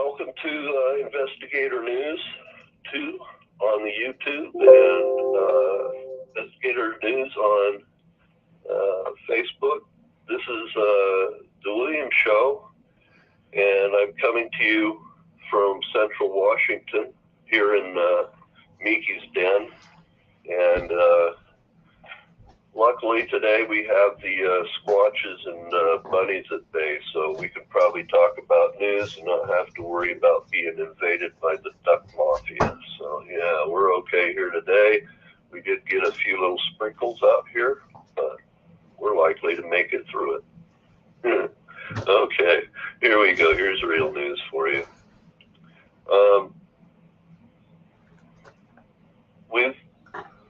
welcome to Investigator News 2 on the YouTube and Investigator News on Facebook. This is the Williams Show, and I'm coming to you from Central Washington here in Mickey's Den. And luckily today we have the squatches and bunnies at bay, so we can probably talk about news and not have to worry about being invaded by the duck mafia. So yeah, we're okay here today. We did get a few little sprinkles out here, but we're likely to make it through it. Okay, here we go. Here's real news for you. We've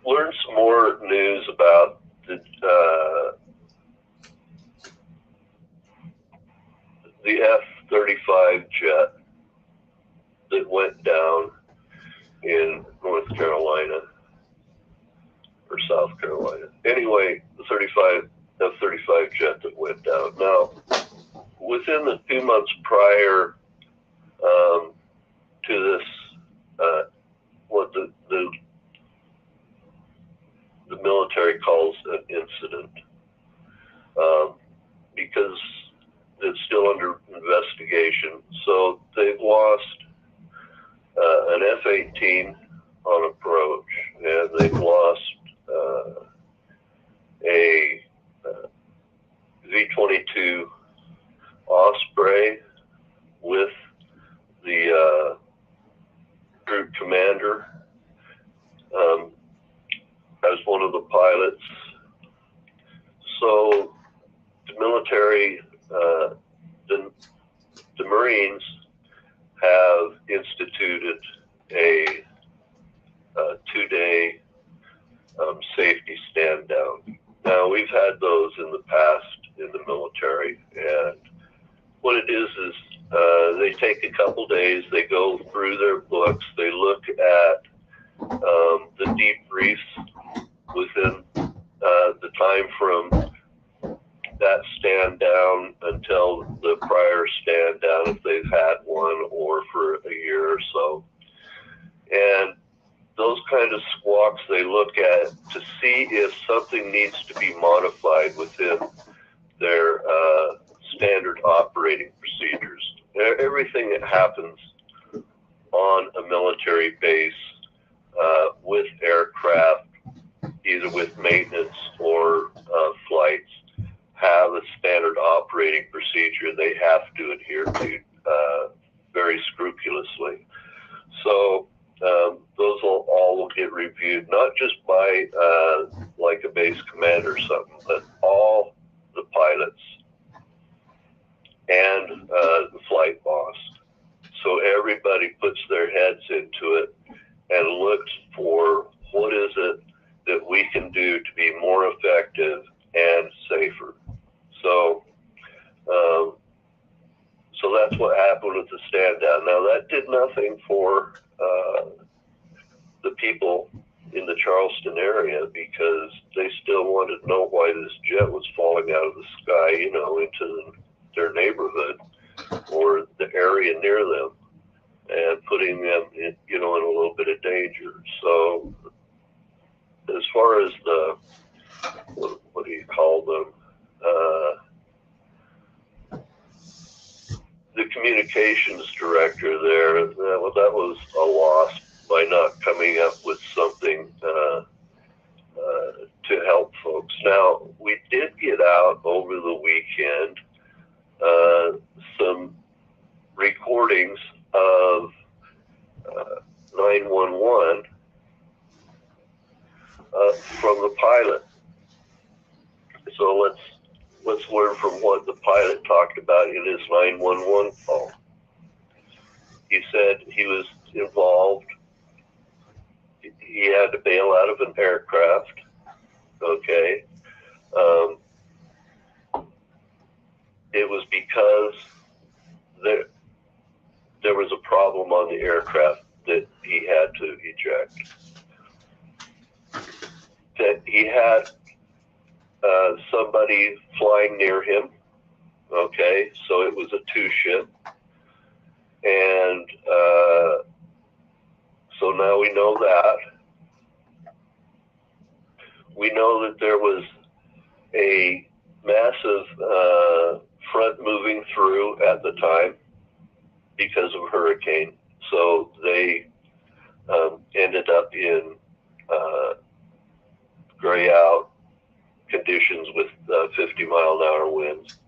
learned some more news about the F-35 jet that went down in North Carolina or South Carolina. Anyway, the F-35 jet that went down. Now, within the 2 months prior to this, what the military calls an incident, because it's still under investigation. So they've lost an F-18 on approach, and they've lost a V-22 Osprey with the group commander as one of the pilots. So the military, the Marines have instituted a 2-day safety stand down. Now, we've had those in the past in the military, and what it is they take a couple days, they go through their books, they look at the debriefs within the time from that stand down until the prior stand down, if they've had one, or for a year or so. And those kind of squawks they look at to see if something needs to be modified within their standard operating procedures. Everything that happens on a military base with aircraft, either with maintenance or flights, have a standard operating procedure they have to adhere to very scrupulously. So those all will get reviewed, not just by like a base commander or something, but all the pilots and the flight boss. So everybody puts their heads into it and looks for what is it that we can do to be more effective and safer. So so that's what happened with the stand down. Now, that did nothing for the people in the Charleston area, because they still wanted to know why this jet was falling out of the sky, into their neighborhood or the area near them, and putting them in, in a little bit of danger. So as far as the, what do you call them? The communications director there, that was a loss by not coming up with something to help folks. Now, we did get out over the weekend some recordings of 911 from the pilot. So let's learn from what the pilot talked about in his 911 call. He said he was involved. He had to bail out of an aircraft. Okay. It was because there was a problem on the aircraft that he had to eject. That he had somebody flying near him. Okay, so it was a two-ship. And so now we know that. We know that there was a massive front moving through at the time because of hurricane. So they ended up in gray out conditions with 50-mile-an-hour winds.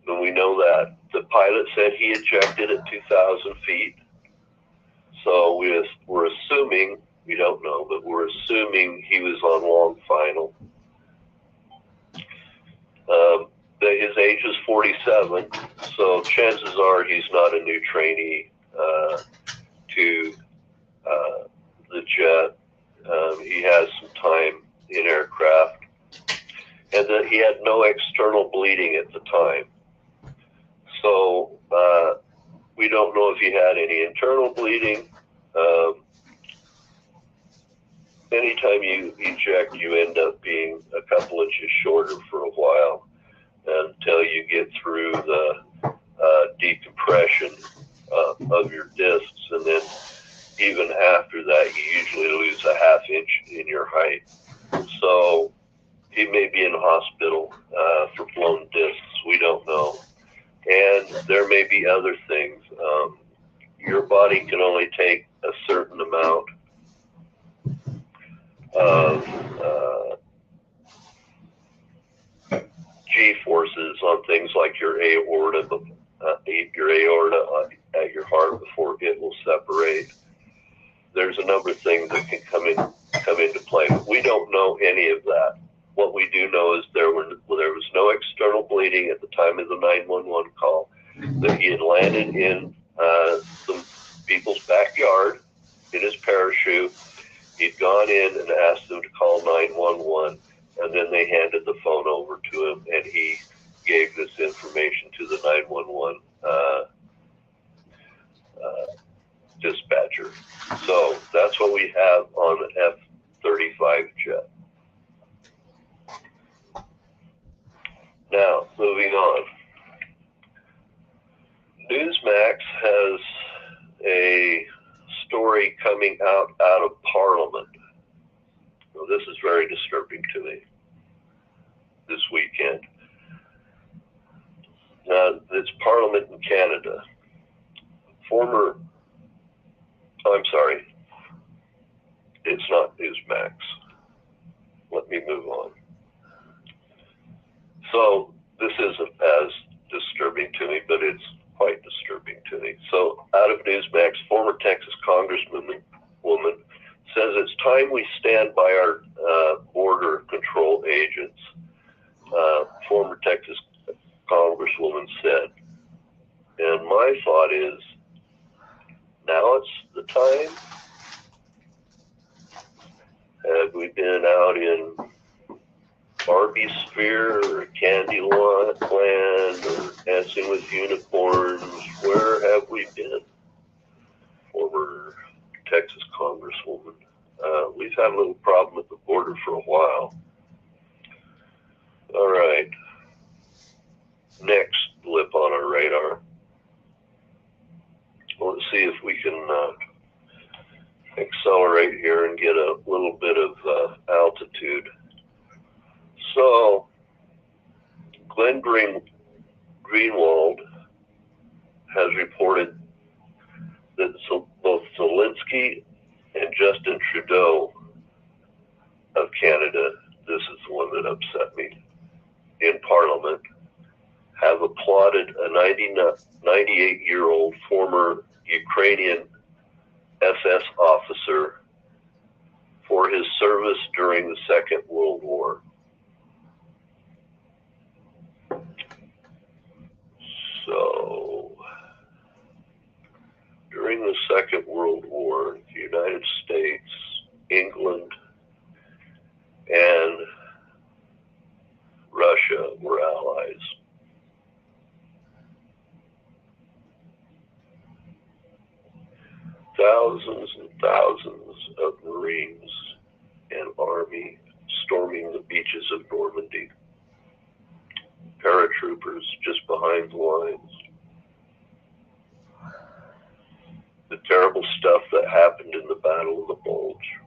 And we know that the pilot said he ejected at 2,000 feet. So we're assuming, we don't know, but we're assuming he was on long final. His age is 47, so chances are he's not a new trainee to the jet. He has some time in aircraft, and that he had no external bleeding at the time. So we don't know if he had any internal bleeding. Anytime you eject, you end up being a couple inches shorter for a while until you get through the decompression of your discs, and then even after that, you usually lose a half inch in your height. So he may be in hospital for blown discs. We don't know. And there may be other things. Your body can only take a certain amount of G-forces on things like your aorta at your heart before it will separate. There's a number of things that can come into play. We don't know any of that. What we do know is there was no external bleeding at the time of the 911 call, that he had landed in some people's backyard in his parachute. He'd gone in and asked them to call 911, and then they handed the phone over to him, and he gave this information to the 911 dispatcher. So that's what we have on the F-35 jet. Now, moving on. Newsmax has a story coming out of Parliament. Well, this is very disturbing to me this weekend. Now, it's Parliament in Canada. It's not Newsmax. Let me move on. So this isn't as disturbing to me, but it's quite disturbing to me. So out of Newsmax, former Texas Congresswoman says it's time we stand by our border control agents. Former Texas Congresswoman said. And my thought is, now it's the time. Have we been out in Barbie Sphere or Candyland or Dancing with Unicorns? Where have we been? Former Texas Congresswoman. We've had a little problem at the border for a while. All right. Next blip on our radar. Let's see if we can accelerate here and get a little bit of altitude. So, Glenn Greenwald has reported that both Zelensky and Justin Trudeau of Canada, this is the one that upset me, in Parliament, have applauded a 98-year-old former Ukrainian SS officer for his service during the Second World War. So, during the Second World War, the United States, England, and Russia were allies. Thousands and thousands of Marines and Army storming the beaches of Normandy. Paratroopers just behind the lines. terrible stuff that happened in the Battle of the Bulge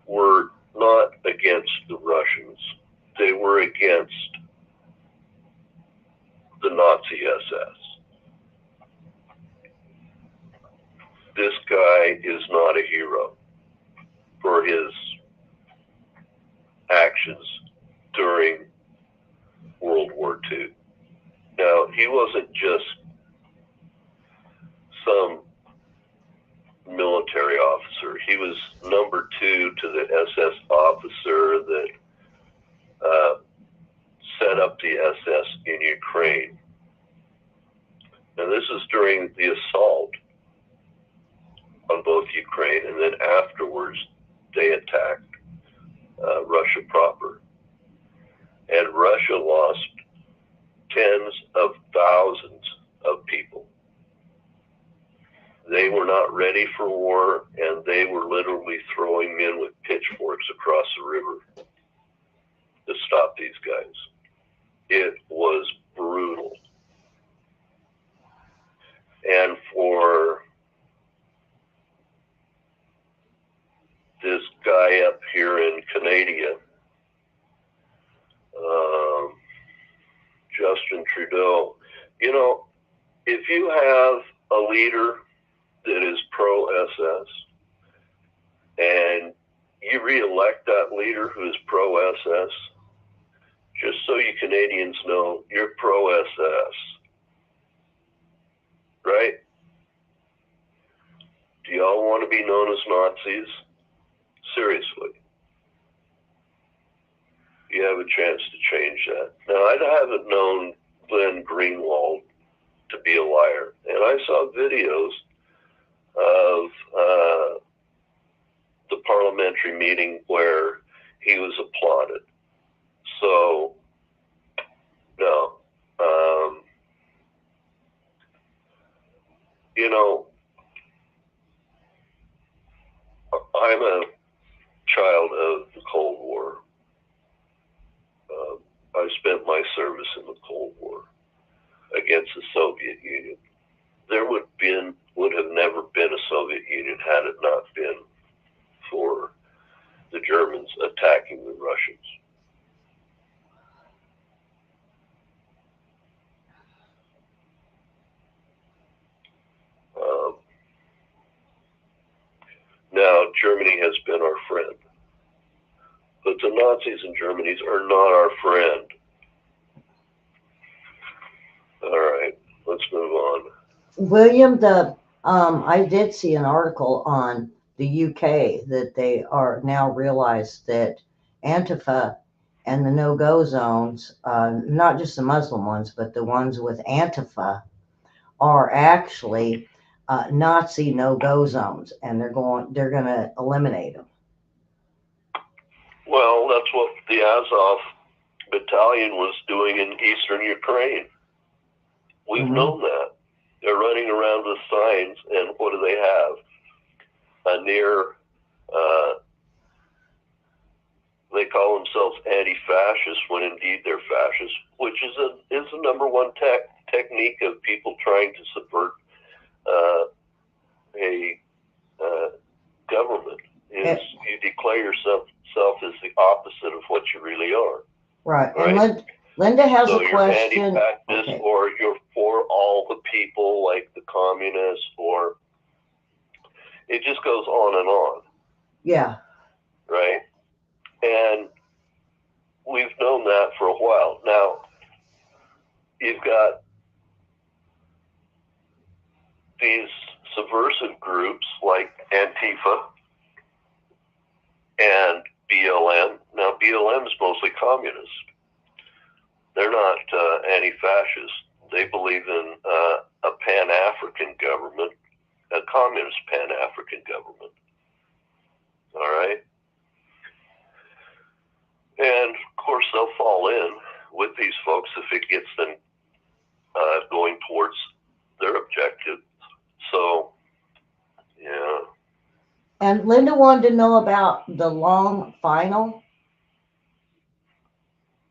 were not against the Russians. They were against the Nazi SS. This guy is not a hero for his actions during World War II. Now, he wasn't just some military officer. He was number 2 to the SS officer that set up the SS in Ukraine. And this is during the assault on both Ukraine, and then afterwards they attacked Russia proper. And Russia lost tens of thousands of people. They were not ready for war, and they were literally throwing men with pitchforks across the river to stop these guys. It was brutal. And for this guy up here in Canada, Justin Trudeau, you know, if you have a leader that is pro-SS and you re-elect that leader who is pro-SS, just so you Canadians know, you're pro-SS, right? Do y'all want to be known as Nazis? Seriously. You have a chance to change that. Now, I haven't known Glenn Greenwald to be a liar, and I saw videos of the parliamentary meeting where he was applauded. So, no. You know, I'm a child of the Cold War. I spent my service in the Cold War against the Soviet Union. There would have never been a Soviet Union had it not been for the Germans attacking the Russians. Now, Germany has been our friend, but the Nazis in Germany are not our friend. All right, let's move on. William, I did see an article on the UK that they are now realized that Antifa and the no-go zones, not just the Muslim ones, but the ones with Antifa, are actually Nazi no-go zones, and they're going to eliminate them. Well, that's what the Azov battalion was doing in eastern Ukraine. We've known that. They're running around with signs, and what do they have? They call themselves anti-fascist when indeed they're fascist, which is the number one technique of people trying to subvert a government. Is you declare yourself as the opposite of what you really are. Right. And Linda has a question. You're anti-fascist, or you're for all the people, like the communists, or it just goes on and on. Yeah. Right? And we've known that for a while. Now, you've got these subversive groups like Antifa and BLM. Now, BLM is mostly communist. They're not anti-fascist. They believe in a Pan-African government, a communist Pan-African government. All right? And, of course, they'll fall in with these folks if it gets them going towards their objective. So, yeah. And Linda wanted to know about the long final.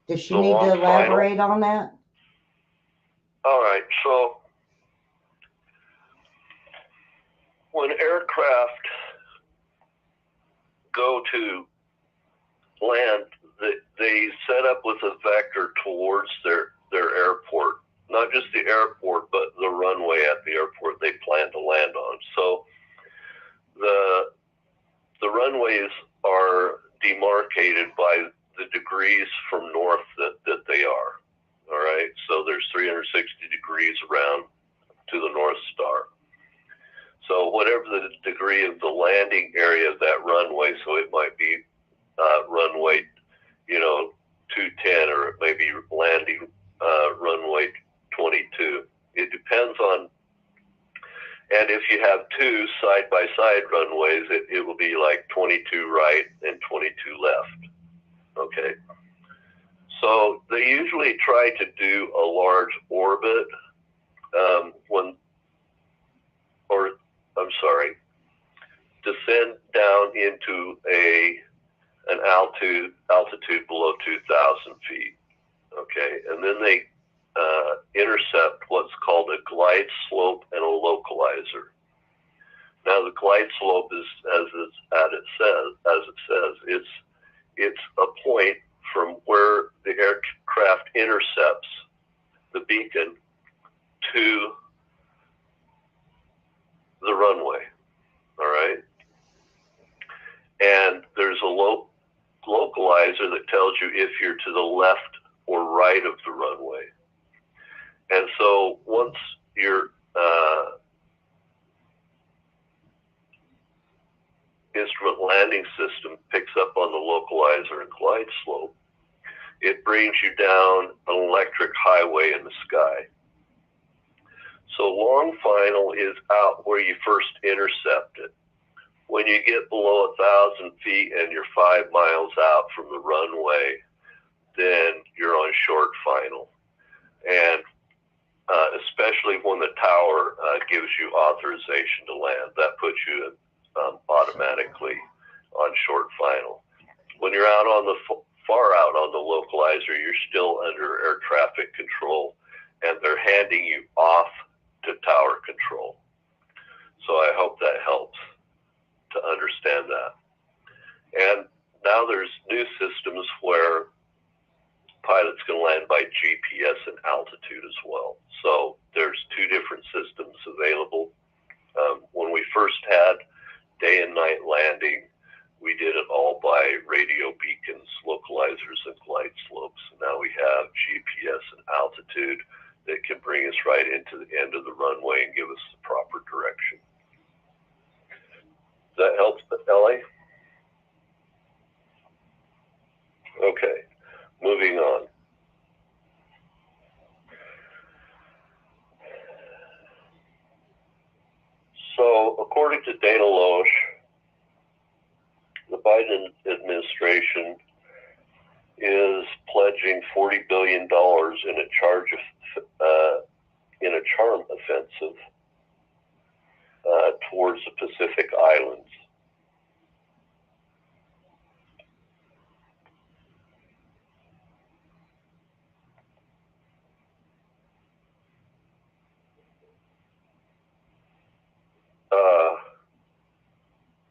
Does she need to elaborate on that? All right. So, aircraft go to land, they set up with a vector towards their airport, not just the airport, but the runway at the airport they plan to land on. So the runways are demarcated by the degrees from north that they are. All right, so there's 360 degrees around to the North Star. So whatever the degree of the landing area of that runway, so it might be runway, 210, or it may be landing runway 22. It depends on, and if you have two side-by-side runways, it will be like 22 right and 22 left. Okay. So they usually try to do a large orbit descend down into an altitude below 2,000 feet. Okay, and then they intercept what's called a glide slope and a localizer. Now the glide slope is, as it says, it's a point from where the aircraft intercepts the beacon to the runway. All right, and there's a localizer that tells you if you're to the left or right of the runway. And so once your instrument landing system picks up on the localizer and glide slope, it brings you down an electric highway in the sky. So long final is out where you first intercept it. When you get below 1,000 feet and you're 5 miles out from the runway, then you're on short final. And especially when the tower gives you authorization to land, that puts you automatically on short final. When you're out on the far out on the localizer, you're still under air traffic control, and they're handing you off to tower control. So I hope that helps to understand that. And now there's new systems where pilots can land by GPS and altitude as well. So there's two different systems available. When we first had day and night landing, we did it all by radio beacons, localizers, and glide slopes. Now we have GPS and altitude that can bring us right into the end of the runway and give us the proper direction. Does that help, Ellie? Okay, moving on. So, according to Dana Loesch, the Biden administration is pledging $40 billion in a charm offensive towards the Pacific Islands.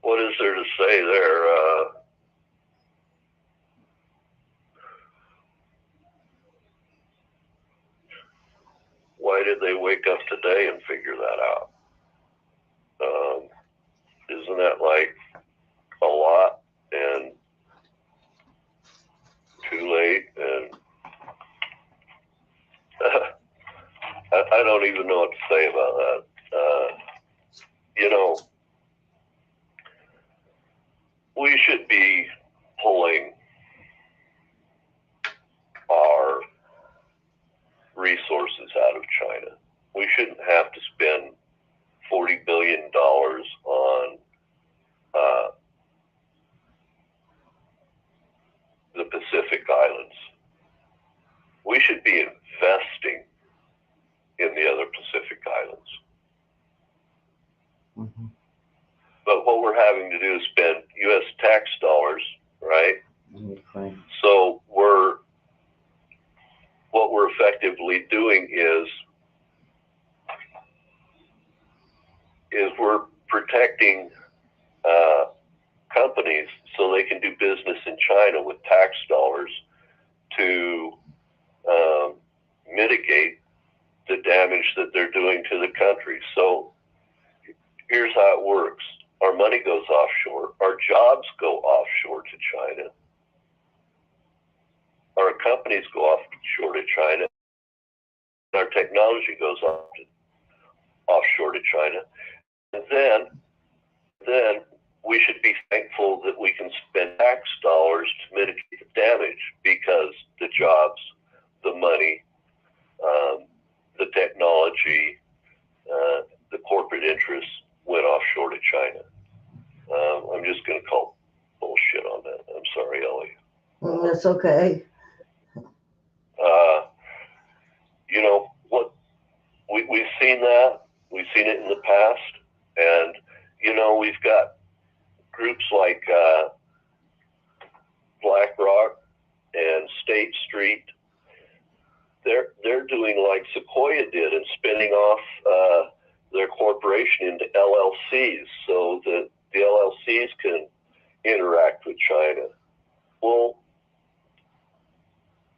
What is there to say there? Why did they wake up today and figure that out? Isn't that like a lot and too late? And I don't even know what to say about that. We should be pulling our resources out of China. We shouldn't have to spend $40 billion on the Pacific Islands. We should be investing in the other Pacific Islands. Mm-hmm. But what we're having to do is spend U.S. tax dollars, right? Okay. So what we're effectively doing is we're protecting companies so they can do business in China with tax dollars to mitigate the damage that they're doing to the country. So here's how it works. Our money goes offshore. Our jobs go offshore to China. Our companies go offshore to China. Our technology goes offshore to China. And then we should be thankful that we can spend tax dollars to mitigate the damage, because the jobs, the money, the technology, the corporate interests went offshore to China. I'm just going to call bullshit on that. I'm sorry, Ellie. That's okay. You know what? We've seen that. We've seen it in the past, and you know, we've got groups like BlackRock and State Street. They're doing like Sequoia did and spinning off their corporation into LLCs so that the LLCs can interact with China. Well,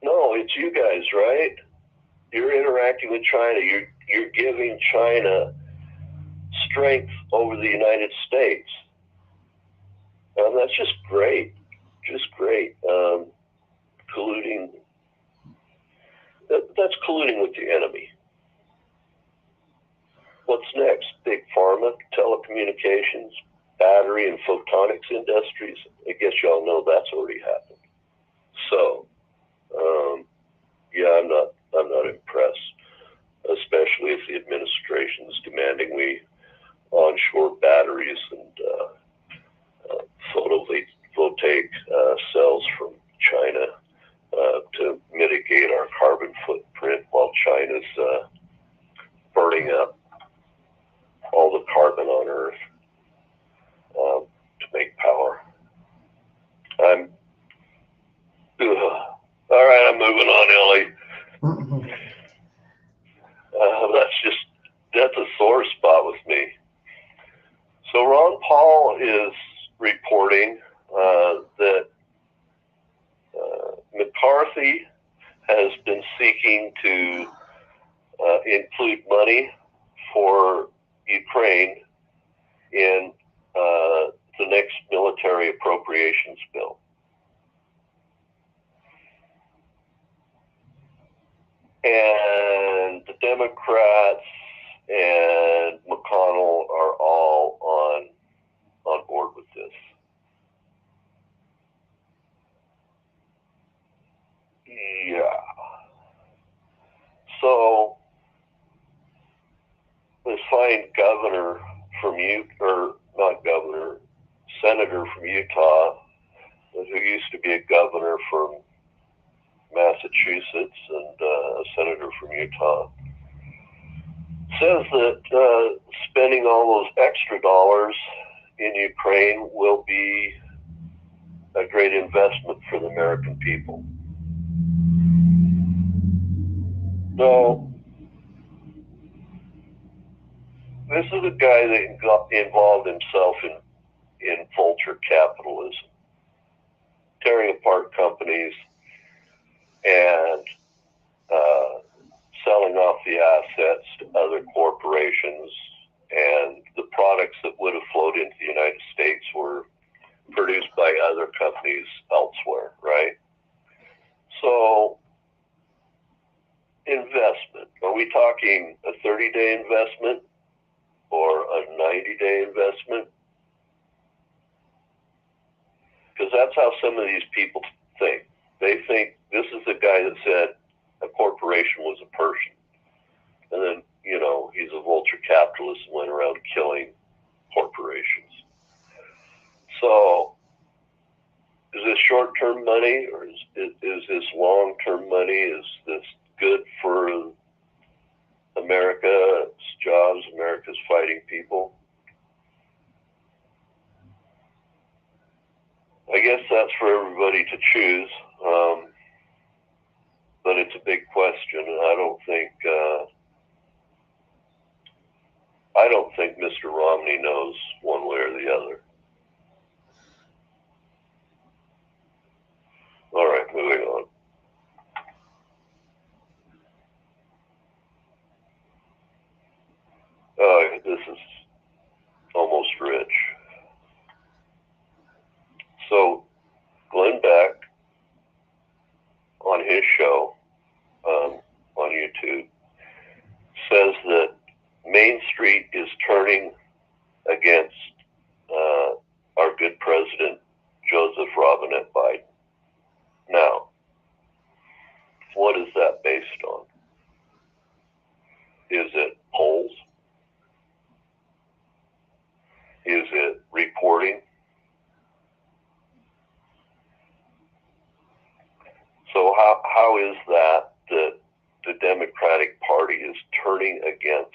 no, it's you guys, right? You're interacting with China. You're giving China strength over the United States. That's just great. Just great. Colluding. That's colluding with the enemy. What's next? Big pharma, telecommunications, battery and photonics industries. I guess y'all know that's already happened. So, yeah, I'm not impressed, especially if the administration is demanding we onshore batteries and photovoltaic cells from China to mitigate our carbon footprint while China's burning up all the carbon on Earth to make power. All right, I'm moving on, Ellie. That's a sore spot with me. So Ron Paul is reporting that McCarthy has been seeking to include money for Ukraine in the next military appropriations bill. And the Democrats and McConnell are all on board with this. Yeah. So this fine governor from senator from Utah, who used to be a governor from Massachusetts and a senator from Utah, says that spending all those extra dollars in Ukraine will be a great investment for the American people. So this is a guy that involved himself in vulture capitalism, tearing apart companies and selling off the assets to other corporations, and the products that would have flowed into the United States were produced by other companies elsewhere, right? So, investment. Are we talking a 30-day investment or a 90-day investment? Because that's how some of these people think. They think this is the guy that said a corporation was a person. And then, you know, he's a vulture capitalist and went around killing corporations. So, is this short-term money, or is this long-term money? Is this good for America's jobs, America's fighting people? I guess that's for everybody to choose, but it's a big question, and I don't think I don't think Mr. Romney knows one way or the other. All right, moving on. This is almost rich. So Glenn Beck on his show on YouTube says that Main Street is turning against our good president, Joseph Robinette Biden. Now, what is that based on? Is it polls? Is it reporting? So how is that the Democratic Party is turning against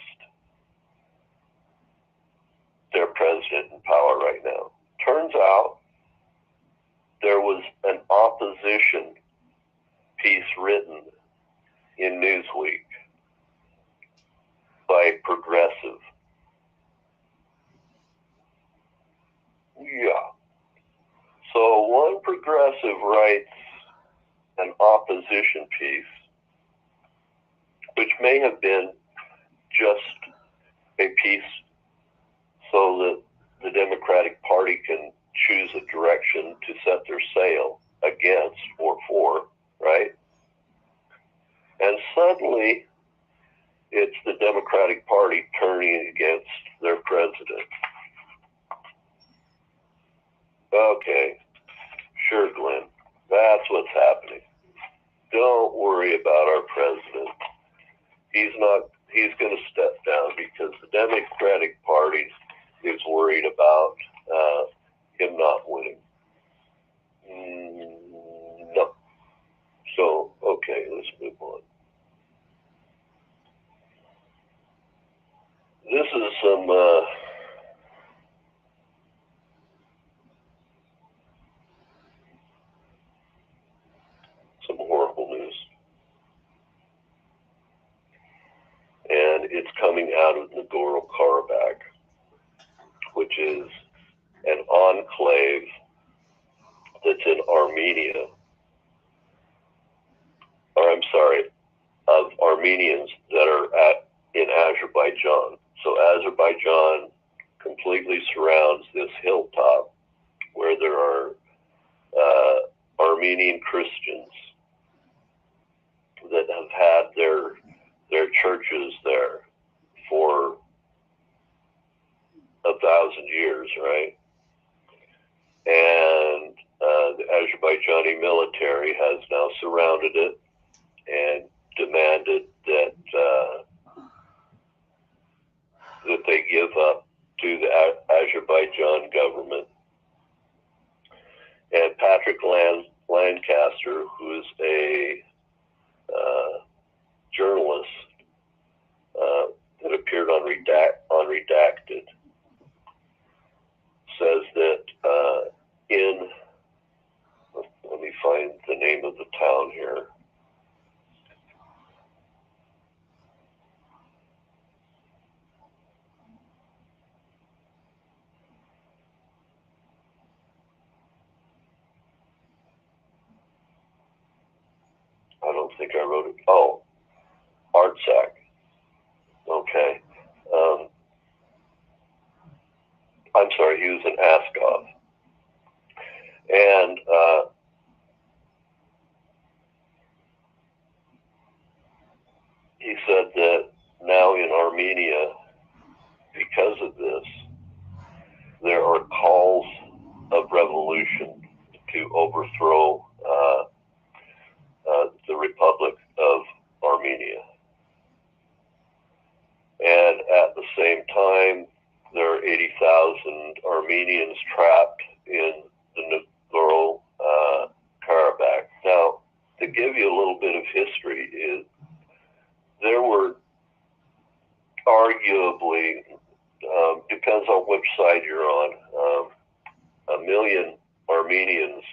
their president in power right now? Turns out there was an opposition piece written in Newsweek by Progressive. Yeah. So one progressive writes an opposition piece, which may have been just a piece so that the Democratic Party can choose a direction to set their sail against or for, right? And suddenly, it's the Democratic Party turning against their president. Okay, sure, Glenn, that's what's happening. Don't worry about our president. He's going to step down because the Democratic Party is worried about him not winning. No. So, okay, let's move on. This is some horrible news. And it's coming out of Nagorno-Karabakh, which is an enclave that's in Armenia, or I'm sorry, of Armenians that are in Azerbaijan. So Azerbaijan completely surrounds this hilltop where there are Armenian Christians that have had their churches there for 1,000 years, right? And the Azerbaijani military has now surrounded it and demanded that they give up to the Azerbaijan government. And Patrick Lancaster, who is a journalist that appeared on Redacted, says that let me find the name of the town here. I don't think I wrote it. Oh, Artsakh. Okay. I'm sorry, he was in Askov. And he said that now in Armenia, because of this, there are calls of revolution to overthrow the Republic of Armenia. And at the same time, there are 80,000 Armenians trapped in the Nagorno-Karabakh. Now, to give you a little bit of history, there were arguably, depends on which side you're on, 1 million Armenians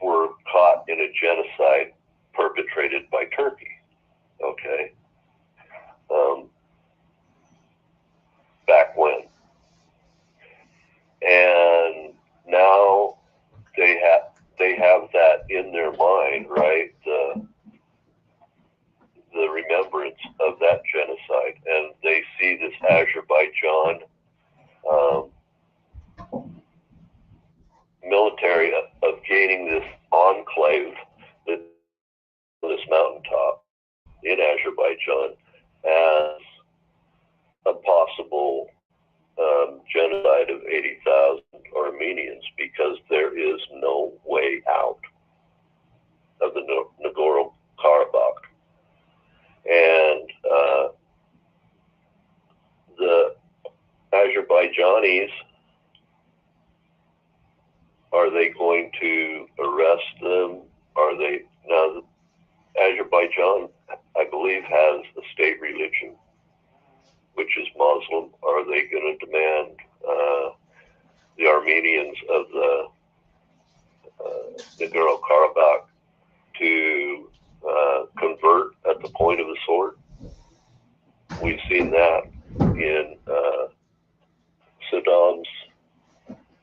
were caught in a genocide perpetrated by Turkey. Okay, Armenians because there is no way out of the Nagorno-Karabakh. And the Azerbaijanis, are they going to arrest them? Are they now? Azerbaijan, I believe, has a state religion, which is Muslim. Are they going to demand the Armenians of the Nagorno-Karabakh to convert at the point of the sword? We've seen that in Saddam's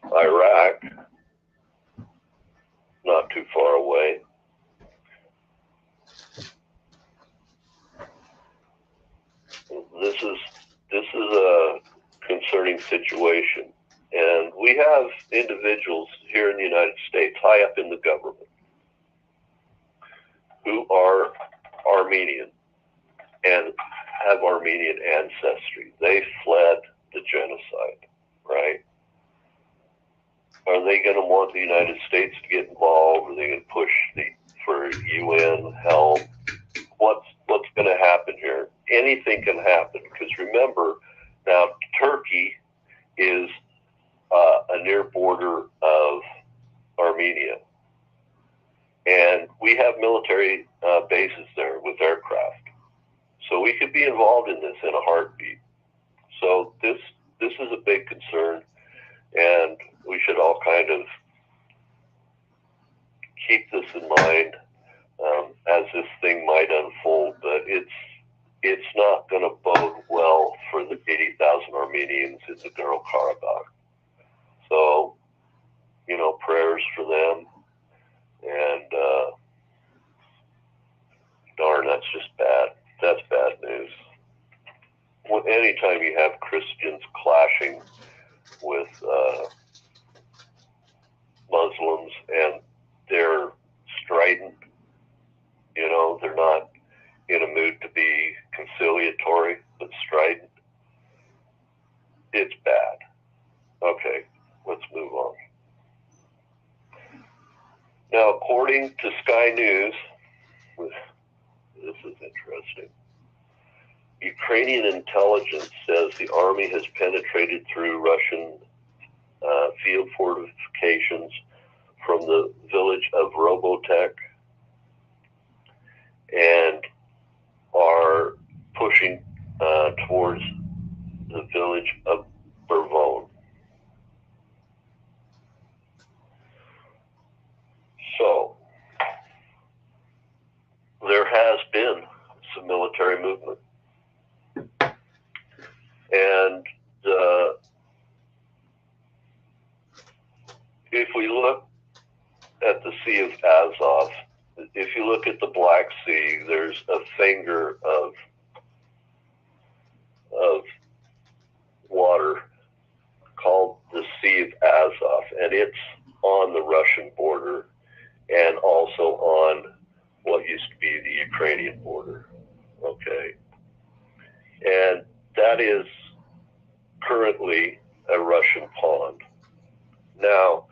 Iraq, not too far away. This is a concerning situation, and we have individuals here in the United States, high up in the government, who are Armenian and have Armenian ancestry. They fled the genocide, right? Are they going to want the United States to get involved? Are they going to push for UN help? What's going to happen here? Anything can happen, because remember, now Turkey is a near border of Armenia, and we have military bases there with aircraft, so we could be involved in this in a heartbeat. So this is a big concern, and we should all kind of keep this in mind as this thing might unfold. But it's not going to bode well for the 80,000 Armenians in the Nagorno-Karabakh. So, prayers for them. And darn, that's just bad. That's bad news. Anytime you have Christians clashing with Muslims and they're strident, they're not in a mood to be conciliatory, but strident, it's bad. Okay, let's move on. Now, according to Sky News, this is interesting. Ukrainian intelligence says the army has penetrated through Russian field fortifications from the village of Robotek and are pushing towards the village of Bervon. So there has been some military movement. And if we look at the Sea of Azov, if you look at the Black Sea, there's a finger of water called the Sea of Azov, and it's on the Russian border and also on what used to be the Ukrainian border. Okay. And that is currently a Russian pond. Now,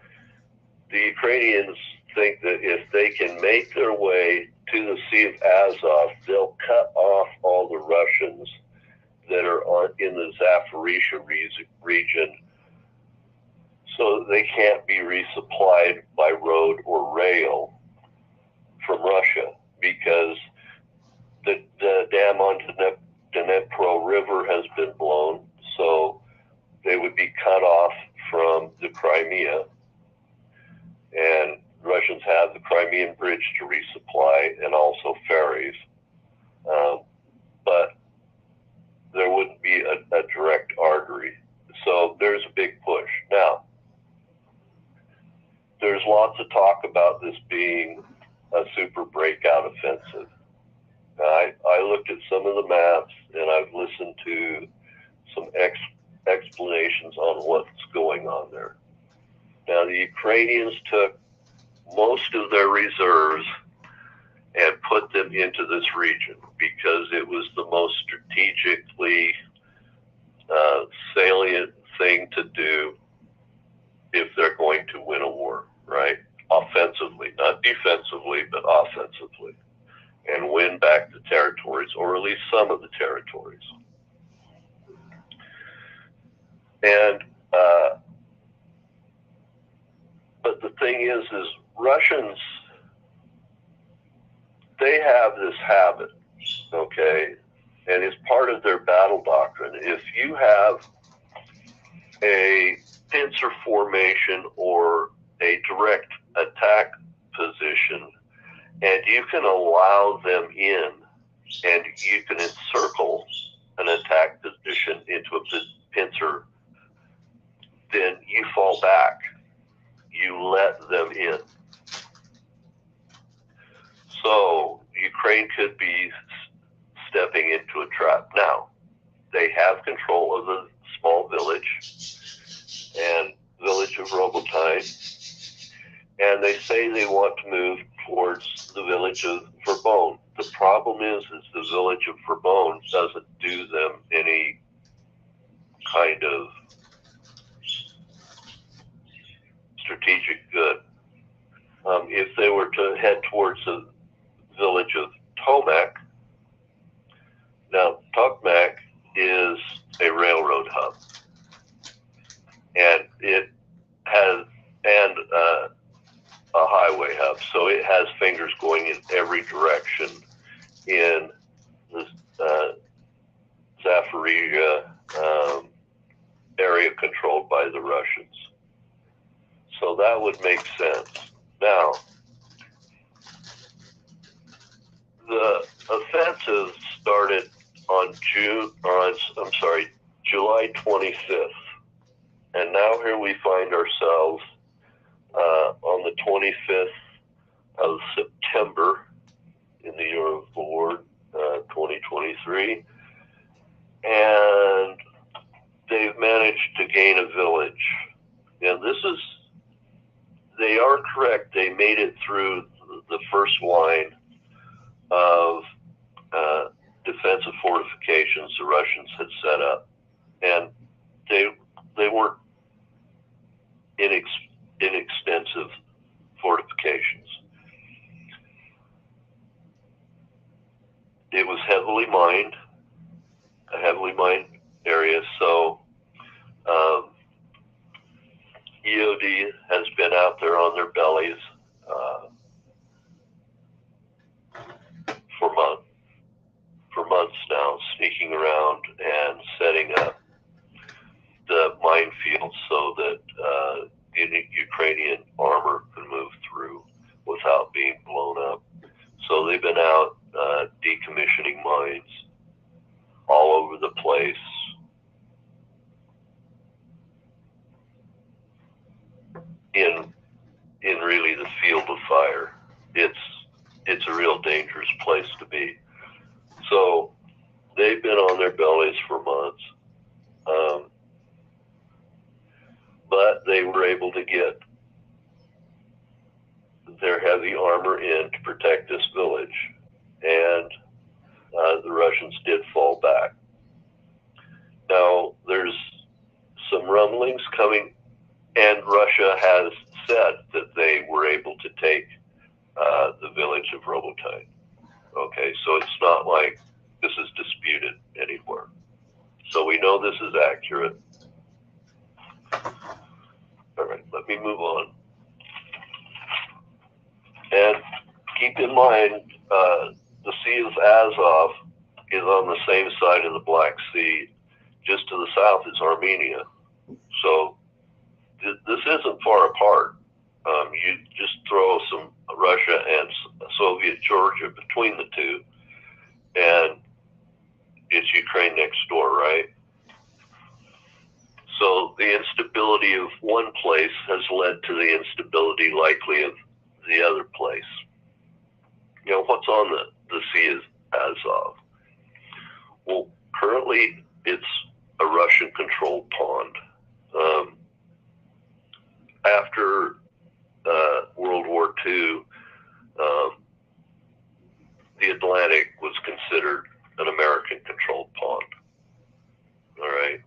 the Ukrainians think that if they can make their way to the Sea of Azov, they'll cut off all the Russians that are in the Zaporizhzhia region, so they can't be resupplied by road or rail from Russia, because the dam onto the Dnepro River has been blown, so they would be cut off from the Crimea, and Russians have the Crimean Bridge to resupply and also ferries, but there wouldn't be a direct artery. So there's a big push. Now, there's lots of talk about this being a super breakout offensive. I looked at some of the maps, and I've listened to some explanations on what's going on there. Now, the Ukrainians took most of their reserves and put them into this region because it was the most strategically salient thing to do if they're going And but the thing is Russians, they have this habit, okay, and it's part of their battle doctrine. If you have a pincer formation or a direct attack position, and you can allow them in, and you can encircle an attack position into a pincer, then you fall back. You let them in. So Ukraine could be stepping into a trap. Now, they have control of the small village and village of Robotyne, and they say they want to move towards the village of Verbone. The problem is the village of Verbone doesn't do them any kind of strategic good. If they were to head towards the village of Tomac, now Tokmak is a railroad hub, and it has a highway hub, so it has fingers going in every direction in the Zaporizhzhia area controlled by the Russians. So that would make sense. Now, the offensive started on July 25th, and now here we find ourselves on the 25th of September in the year of the Lord 2023, and they've managed to gain a village. And they are correct. They made it through the first line of defensive fortifications the Russians had set up, and they weren't inextensive fortifications. It was a heavily mined area, so EOD has been out there on their bellies for months now, sneaking around and setting up the minefields so that Ukrainian armor can move through without being blown up. So they've been out decommissioning mines all over the place. In really the field of fire. It's a real dangerous place to be. So they've been on their bellies for months, but they were able to get their heavy armor in to protect this village, and the Russians did fall back. Now there's some rumblings coming, and Russia has said that they were able to take the village of Robotyne. Okay, so it's not like this is disputed anywhere. So we know this is accurate. All right, let me move on. And keep in mind, the Sea of Azov is on the same side of the Black Sea. Just to the south is Armenia. So this isn't far apart. You just throw some Russia and Soviet Georgia between the two, and it's Ukraine next door, right? So the instability of one place has led to the instability likely of the other place. You know, what's on the Sea of Azov? Well, currently it's a Russian-controlled pond. After World War II, the Atlantic was considered an American-controlled pond. All right?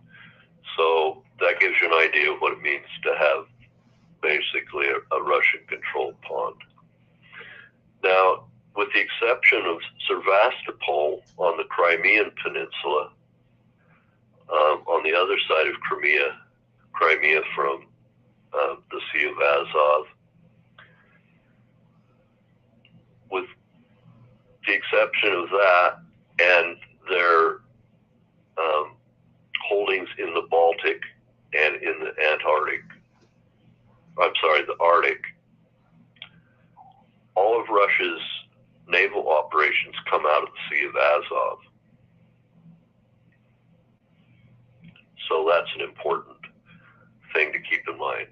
So that gives you an idea of what it means to have basically a Russian-controlled pond. Now, with the exception of Sevastopol on the Crimean Peninsula, on the other side of Crimea, Crimea from the Sea of Azov. With the exception of that and their holdings in the Baltic and in the the Arctic, all of Russia's naval operations come out of the Sea of Azov. So that's an important thing to keep in mind.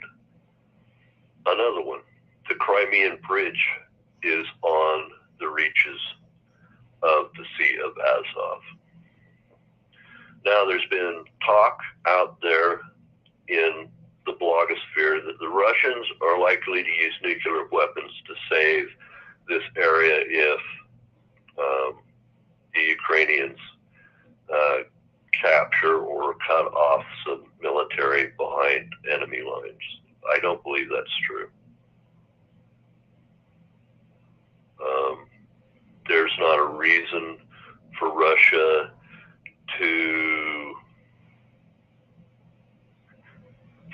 Another one, the Crimean Bridge is on the reaches of the Sea of Azov. Now, there's been talk out there in the blogosphere that the Russians are likely to use nuclear weapons to save this area if the Ukrainians capture or cut off some military behind enemy lines. I don't believe that's true. There's not a reason for Russia to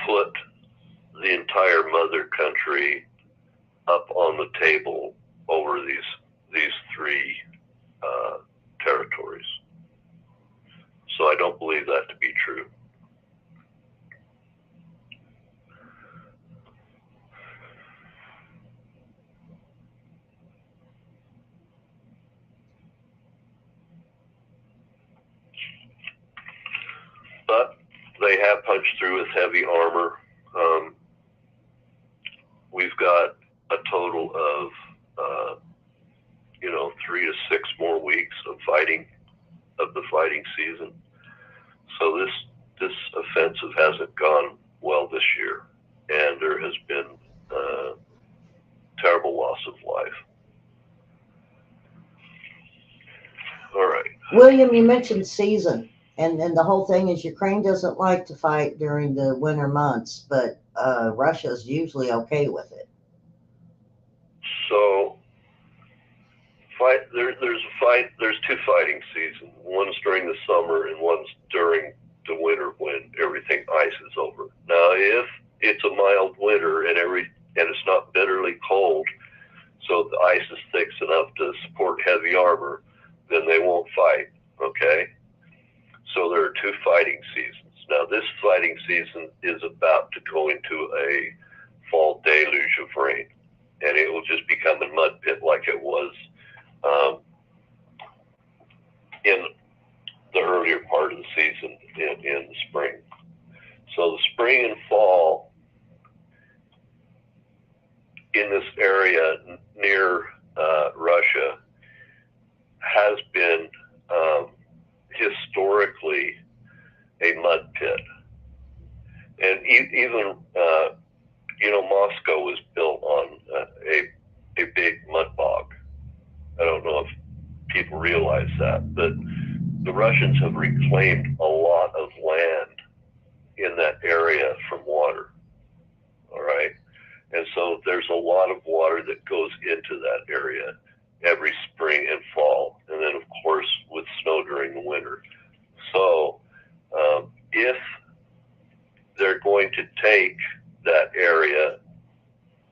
put the entire mother country up on the table over these three territories. So I don't believe that to be true. But they have punched through with heavy armor. We've got a total of 3 to 6 more weeks of the fighting season. So this offensive hasn't gone well this year, and there has been terrible loss of life. All right. William, you mentioned season, and the whole thing is Ukraine doesn't like to fight during the winter months, but Russia's usually okay with it. So there's 2 fighting seasons. One's during the summer and one's during the winter when everything ices over. Now, if it's a mild winter and it's not bitterly cold, so the ice is thick enough to support heavy armor, then they won't fight, okay? So there are 2 fighting seasons. Now, this fighting season is about to go into a fall deluge of rain, and it will just become a mud pit like it was in the earlier part of the season in the spring. So the spring and fall in this area near Russia has been historically a mud pit. And even, Moscow was built on a big mud bog. I don't know if people realize that, but the Russians have reclaimed a lot of land in that area from water. All right. And so there's a lot of water that goes into that area every spring and fall. And then, of course, with snow during the winter. So if they're going to take that area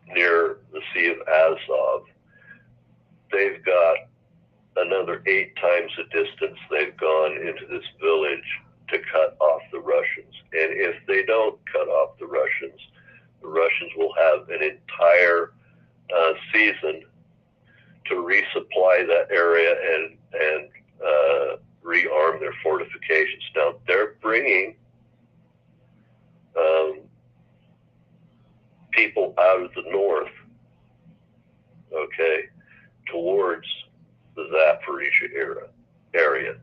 near the Sea of Azov, they've got another 8 times the distance they've gone into this village to cut off the Russians. And if they don't cut off the Russians will have an entire season to resupply that area and rearm their fortifications. Now, they're bringing people out of the north, okay, towards the Zaporizhia area.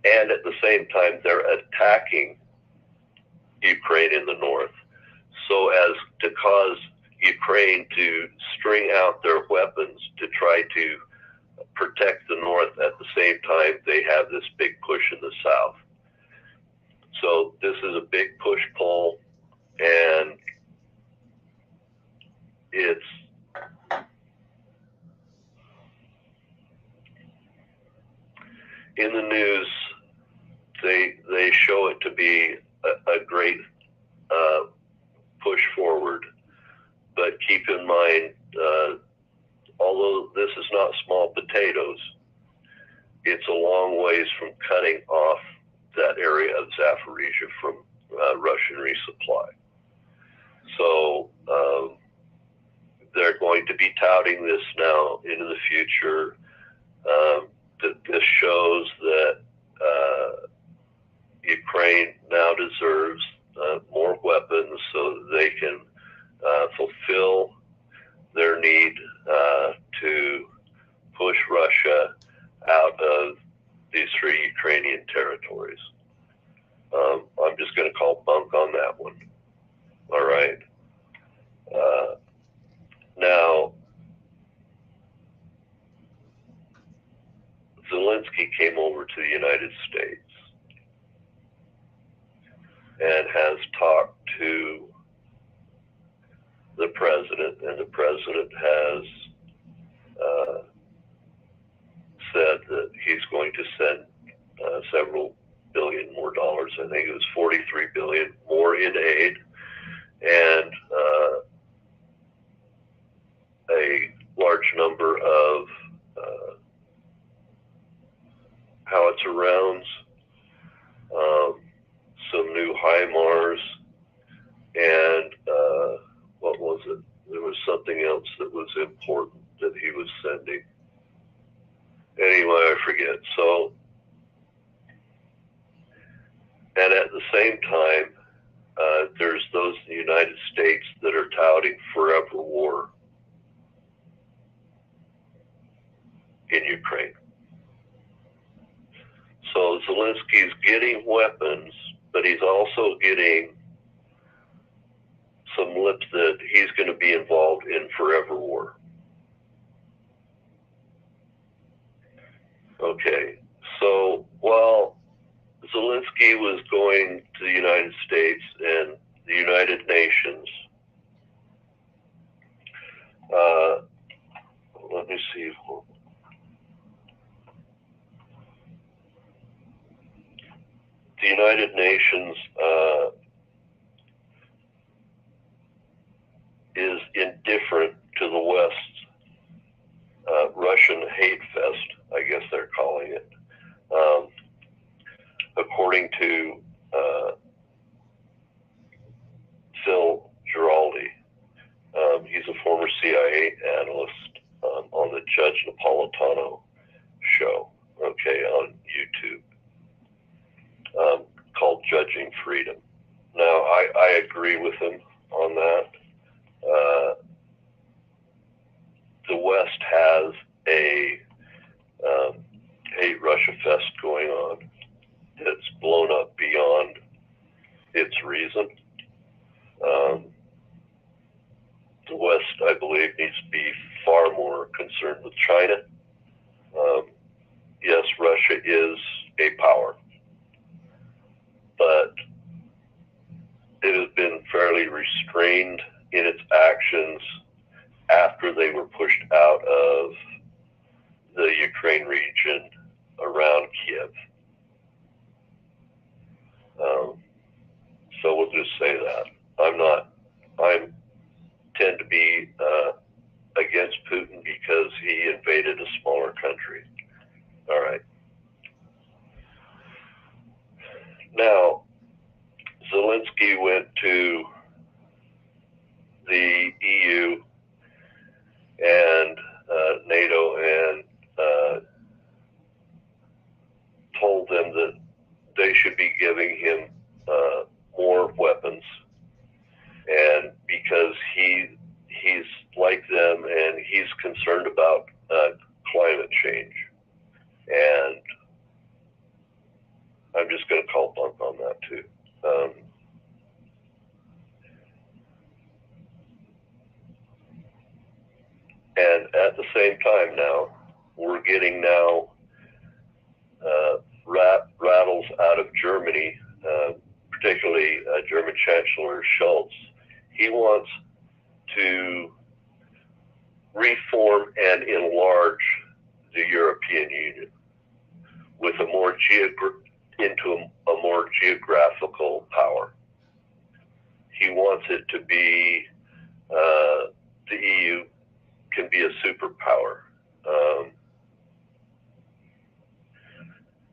And at the same time, they're attacking Ukraine in the north so as to cause Ukraine to string out their weapons to try to protect the north. At the same time, they have this big push in the south. So this is a big push-pull, and it's in the news. They show it to be a great push forward. But keep in mind, although this is not small potatoes, it's a long ways from cutting off that area of Zaporizhzhia from Russian resupply. So they're going to be touting this now into the future. That this shows that Ukraine now deserves more weapons so that they can fulfill their need to push Russia out of these 3 Ukrainian territories. I'm just going to call bunk on that one. All right. Now, Zelensky came over to the United States and has talked to the president, and the president has said that he's going to send several billion more dollars. I think it was 43 billion more in aid, and a large number of howitzer rounds, some new HIMARS, and what was it? There was something else that was important that he was sending. Anyway, I forget. So, and at the same time, there's those in the United States that are touting forever war in Ukraine. So Zelensky's getting weapons, but he's also getting some lips that he's going to be involved in forever war. Okay, so while Zelensky was going to the United States and the United Nations, let me see. The United Nations is indifferent to the West's Russian hate fest, I guess they're calling it, according to Phil Giraldi. He's a former CIA analyst on the Judge Napolitano show, okay, on YouTube, called Judging Freedom. Now, I agree with him on that. The West has a hate Russia fest going on. It's blown up beyond its reason. The West, I believe, needs to be far more concerned with China. Yes, Russia is a power, but it has been fairly restrained in its actions after they were pushed out of the Ukraine region around Kiev. So we'll just say that. I tend to be against Putin because he invaded a smaller country. All right. Now, Zelensky went to the EU and NATO and told them that they should be giving him more weapons, and because he's like them and he's concerned about climate change, and I'm just going to call bunk on that too. And at the same time now, we're getting now rattles out of Germany, particularly German Chancellor Scholz. He wants to reform and enlarge the European Union with a more into a more geographical power. he wants it to be the EU can be a superpower.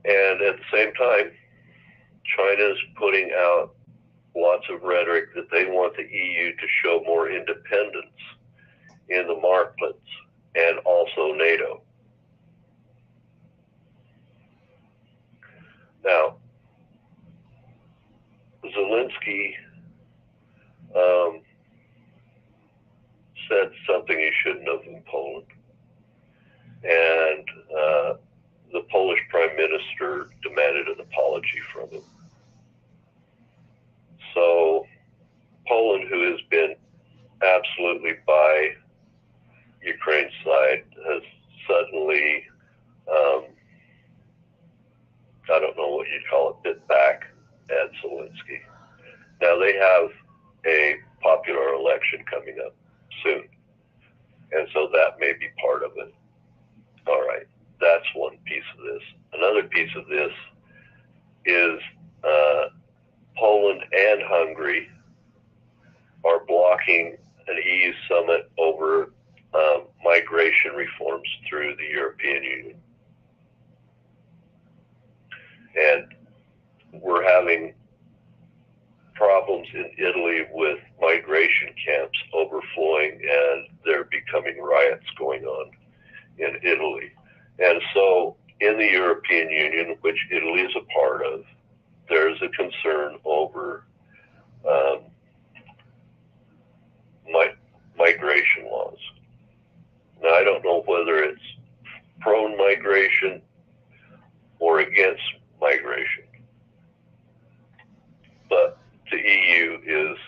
And at the same time, China is putting out lots of rhetoric that they want the EU to show more independence in the markets and also NATO. Now, Zelensky said something he shouldn't have in Poland, and the Polish Prime Minister demanded an apology from him. So Poland, who has been absolutely by Ukraine's side, has suddenly, I don't know what you'd call it, bit back at Zelensky. Now they have a popular election coming up soon, and so that may be part of it. All right, that's one piece of this. Another piece of this is Poland and Hungary are blocking an EU summit over migration reforms through the European Union. And we're having problems in Italy with migration camps overflowing, and there becoming riots going on in Italy. And so in the European Union, which Italy is a part of, there's a concern over migration laws. Now, I don't know whether it's pro-migration or against migration, but the EU is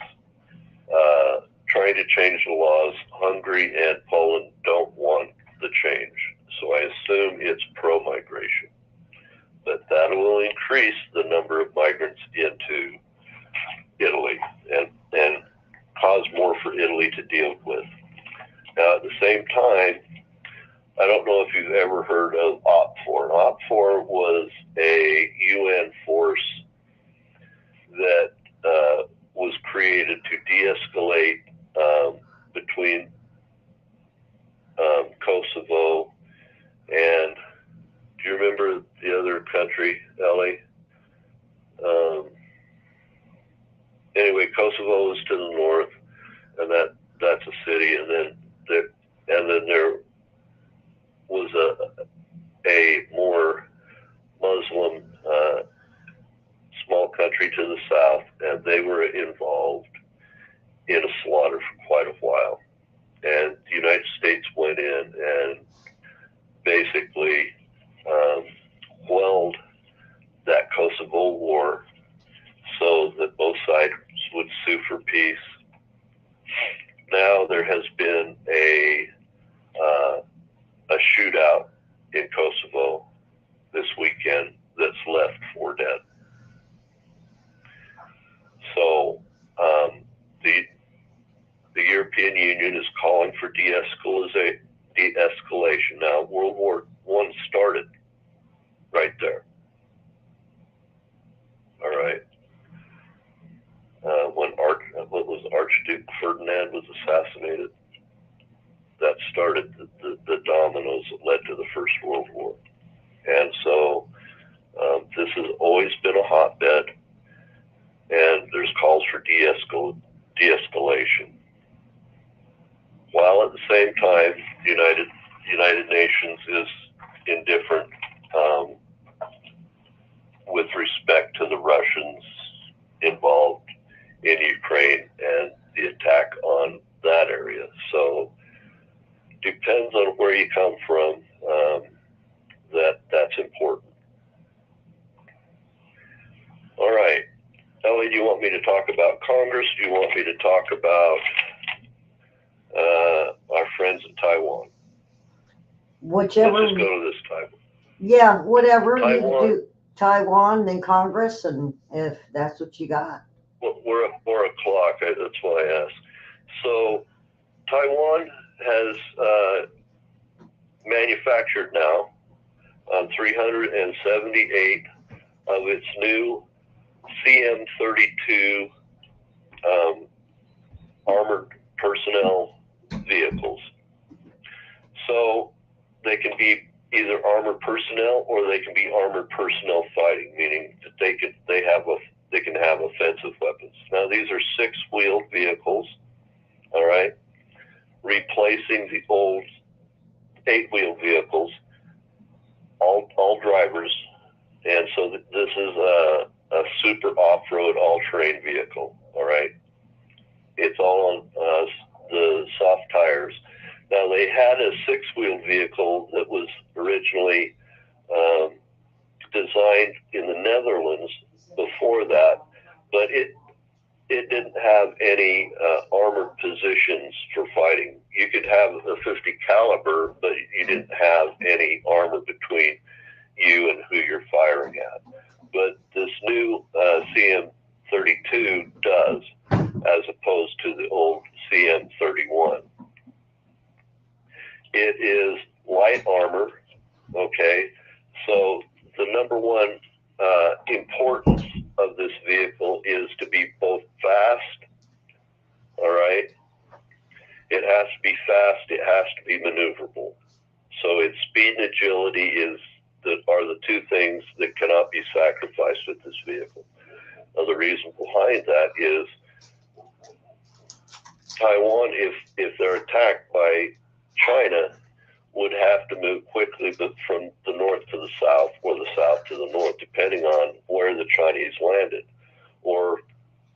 trying to change the laws. Hungary and Poland don't want the change, so I assume it's pro-migration. But that will increase the number of migrants into Italy and cause more for Italy to deal with. Now, at the same time, I don't know if you've ever heard of OPFOR. OPFOR was a UN force that was created to de-escalate between Kosovo and, do you remember the other country, Ellie? Anyway, Kosovo is to the north, and that's a city, and then there was a more Muslim small country to the south, and they were involved in a slaughter for quite a while. And the United States went in and basically quelled that Kosovo war so that both sides would sue for peace. Now there has been a shootout in Kosovo this weekend that's left 4 dead. So the European Union is calling for de-escalation. Now, World War I started right there. All right. When Archduke Ferdinand was assassinated, that started the dominoes that led to the First World War. And so this has always been a hotbed, and there's calls for de-escalation. While at the same time, the United Nations is indifferent with respect to the Russians involved in Ukraine and the attack on that area. So depends on where you come from. That's important. All right, Ellie, do you want me to talk about Congress? Do you want me to talk about our friends in Taiwan? Whichever. Let's just go to this Taiwan. Yeah, whatever. Taiwan. You can do Taiwan, then Congress, and if that's what you got. Well, we're at 4 o'clock. That's why I asked. So Taiwan has manufactured now 378 of its new CM-32 armored personnel vehicles. So they can be either armored personnel or they can be armored personnel fighting, meaning that they can have offensive weapons. Now these are 6-wheeled vehicles, all right, replacing the old 8-wheeled vehicles, all drivers, and so this is a super off-road, all-terrain vehicle, all right. It's all on the soft tires. Now they had a 6-wheeled vehicle that was originally designed in the Netherlands before that, but it didn't have any armored positions for fighting. You could have a 50 caliber, but you didn't have any armor between you and who you're firing at. But this new CM32 does, as opposed to the old CM31. It is light armor, okay? So the number one importance of this vehicle is to be both fast, all right? It has to be fast, it has to be maneuverable. So its speed and agility are the two things that cannot be sacrificed with this vehicle. Now, the reason behind that is Taiwan, if they're attacked by China, would have to move quickly, but from the north to the south or the south to the north, depending on where the Chinese landed, or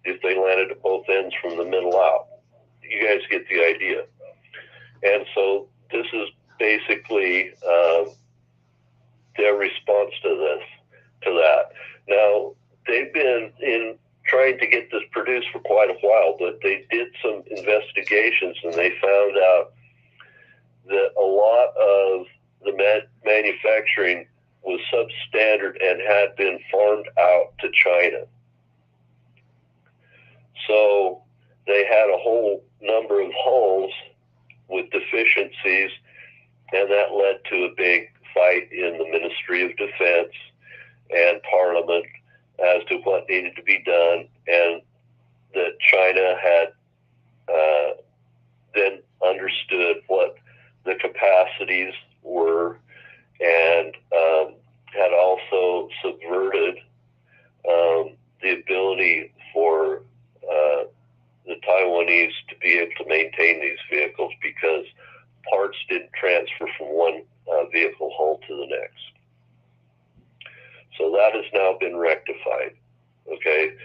if they landed at both ends from the middle out. You guys get the idea. And so this is basically their response to that. Now, they've been in trying to get this produced for quite a while, but they did some investigations and they found out that a lot of the manufacturing was substandard and had been farmed out to China. So they had a whole number of holes with deficiencies, and that led to a big fight in the Ministry of Defense and Parliament as to what needed to be done, and that China had then understood what the capacities were and had also subverted the ability for the Taiwanese to be able to maintain these vehicles because parts didn't transfer from one vehicle hull to the next. So that has now been rectified, okay?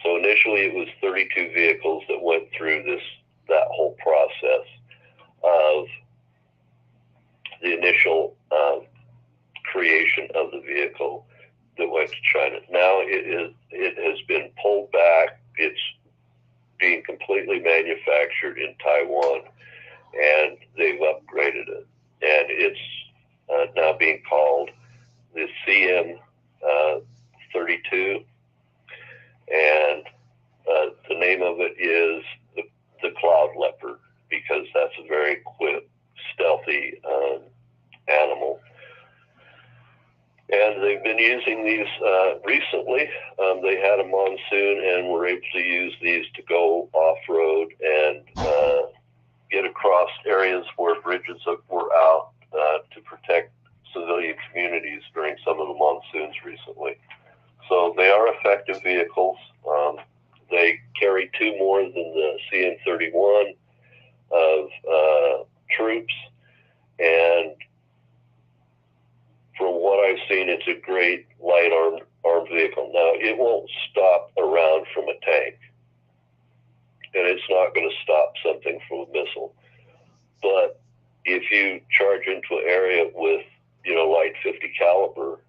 So initially it was 32 vehicles that went through that whole process of the initial creation of the vehicle that went to China. Now it has been pulled back. It's being completely manufactured in Taiwan, and they've upgraded it. And it's now being called the CM32, and the name of it is the Cloud Leopard, because that's a very quick, stealthy animal. And they've been using these recently. They had a monsoon and were able to use these to go off-road and get across areas where bridges were out to protect civilian communities during some of the monsoons recently. So they are effective vehicles. They carry 2 more than the CM31 of troops, and from what I've seen, it's a great light armed vehicle. Now, it won't stop a round from a tank, and it's not going to stop something from a missile. But if you charge into an area with, light 50 caliber,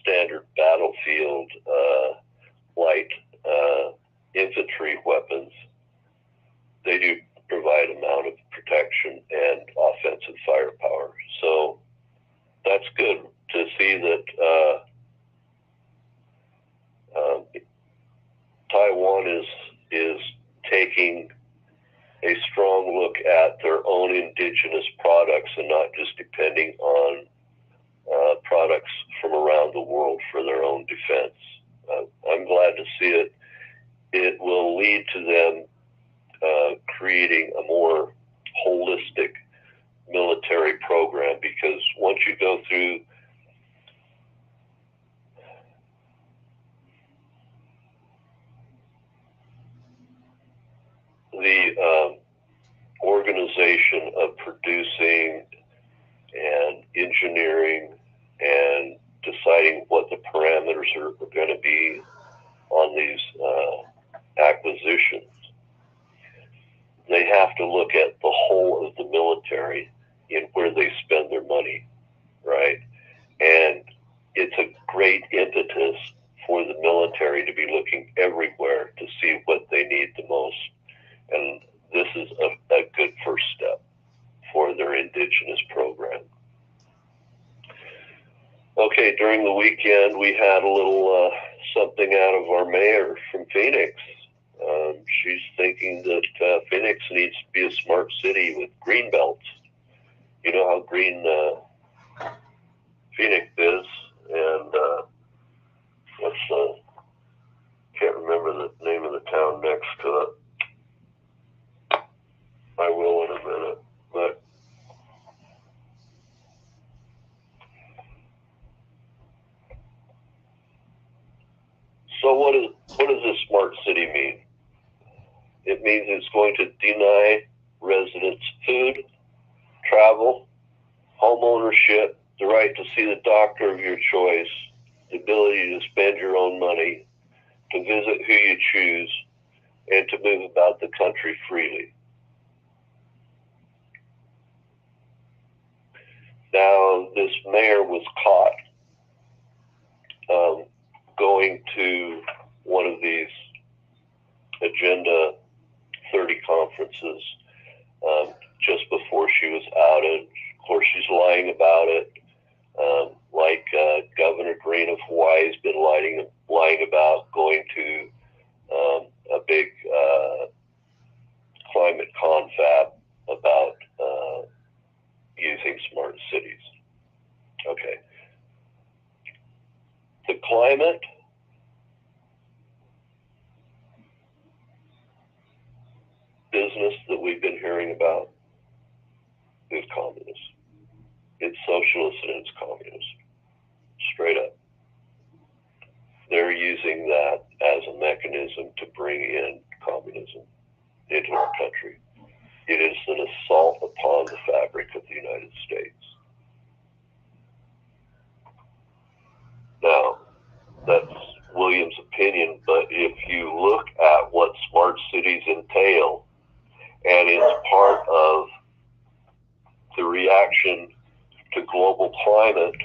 standard battlefield, light infantry weapons, they do provide an amount of protection and offensive firepower. So that's good to see that Taiwan is taking a strong look at their own indigenous products and not just depending on products from around the world for their own defense. I'm glad to see it. It will lead to them the organization of producing and engineering and deciding what the parameters are going to be on these acquisitions. They have to look at the whole of the military in where they spend their money, right? And it's a great impetus for the military to be looking everywhere to see what they need the most. And this is a good first step for their indigenous program. Okay, during the weekend, we had a little something out of our mayor from Phoenix. She's thinking that Phoenix needs to be a smart city with green belts. You know how green Phoenix is, and can't remember the name of the town next to it. I will in a minute, but so what does this smart city mean? It means it's going to deny residents food, travel, home ownership, the right to see the doctor of your choice, the ability to spend your own money, to visit who you choose, and to move about the country freely. Now, this mayor was caught going to one of these Agenda 30 conferences just before she was outed. Of course, she's lying about it, like Governor Green of Hawaii has been lying about going to a big climate confab about using smart cities. Okay. The climate business that we've been hearing about is communist. It's socialist and it's communist. Straight up. They're using that as a mechanism to bring in communism into our country. It is an assault upon the fabric of the United States. Now, that's William's opinion, but if you look at what smart cities entail, and it's part of the reaction to global climate,